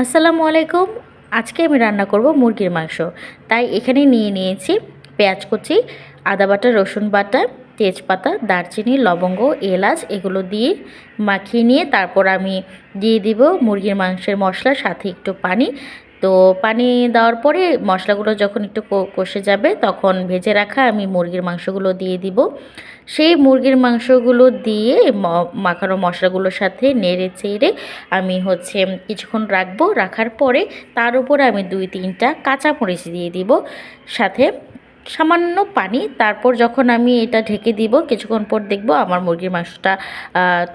আসসালামু আলাইকুম। আজকে আমি রান্না করব মুরগির মাংস। তাই এখানে নিয়ে নিয়েছি পেঁয়াজ কুচি, আদা বাটা, রসুন বাটা, তেজপাতা, দারচিনি, লবঙ্গ, এলাচ এগুলো দিয়ে মাখিয়ে নিয়ে তারপর আমি দিয়ে দিব মুরগির মাংসের মশলা, সাথে একটু পানি। তো পানি দেওয়ার পরে মশলাগুলো যখন একটু কষে যাবে তখন ভেজে রাখা আমি মুরগির মাংসগুলো দিয়ে দিব। সেই মুরগির মাংসগুলো দিয়ে মাখানো মশলাগুলোর সাথে নেড়ে চেড়ে আমি কিছুক্ষণ রাখবো। রাখার পরে তার উপর আমি 2-3টা কাঁচামরিচ দিয়ে দিব, সাথে সামান্য পানি। তারপর যখন আমি এটা ঢেকে দিব, কিছুক্ষণ পর দেখব আমার মুরগির মাংসটা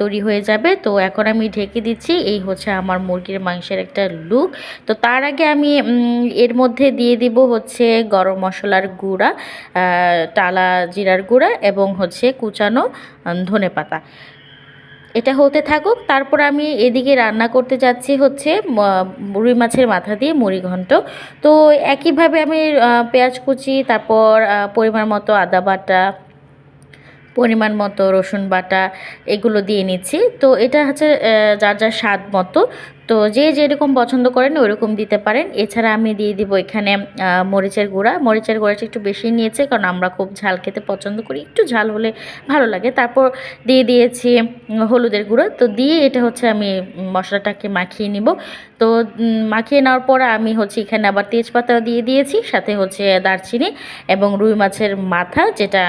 তৈরি হয়ে যাবে। তো এখন আমি ঢেকে দিচ্ছি। এই হচ্ছে আমার মুরগির মাংসের একটা লুক। তো তার আগে আমি এর মধ্যে দিয়ে দিব গরম মশলার গুঁড়া, টালা জিরার গুঁড়া এবং কুচানো ধনেপাতা। এটা হতে থাকুক। তারপর আমি এদিকে রান্না করতে যাচ্ছি রুই মাছের মাথা দিয়ে মুড়ি ঘন্ট। তো একইভাবে আমি পেঁয়াজ কুচি, তারপর পরিমাণ মতো আদা বাটা, পরিমাণ মতো রসুন বাটা এগুলো দিয়ে নিচ্ছি। তো এটা যার যার স্বাদ মতো, তো যে যেরকম পছন্দ করেন ওরকম দিতে পারেন। এছাড়া আমি দিয়ে দিব এখানে মরিচের গুঁড়া। মরিচের গুঁড়াটা একটু বেশি নিয়েছে, কারণ আমরা খুব ঝাল খেতে পছন্দ করি, একটু ঝাল হলে ভালো লাগে। তারপর দিয়ে দিয়েছি হলুদের গুঁড়ো। তো দিয়ে এটা আমি মশলাটাকে মাখিয়ে নিব। তো মাখিয়ে নেওয়ার পর আমি এখানে আবার তেজপাতা দিয়ে দিয়েছি, সাথে দারচিনি এবং রুই মাছের মাথা, যেটা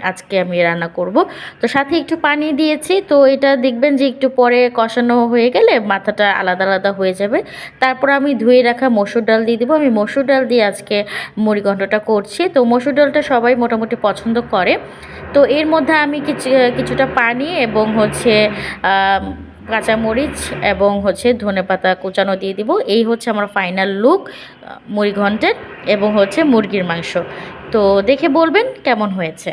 আজকে আমি রান্না করব। তো সাথে একটু পানি দিয়েছি। তো এটা দেখবেন যে একটু পরে কষানো হয়ে গেলে মাথাটা আলাদা আলাদা হয়ে যাবে। তারপর আমি ধুয়ে রাখা মসুর ডাল দিয়ে দেবো। আমি মসুর ডাল দিয়ে আজকে মুড়ি ঘন্টটা করছি। তো মসুর ডালটা সবাই মোটামুটি পছন্দ করে। তো এর মধ্যে আমি কিছুটা পানি এবং কাঁচামরিচ এবং ধনেপাতা কুচানো দিয়ে দিব। এই আমার ফাইনাল লুক মুড়ি ঘন্টের এবং মুরগির মাংস। তো দেখে বলবেন কেমন হয়েছে।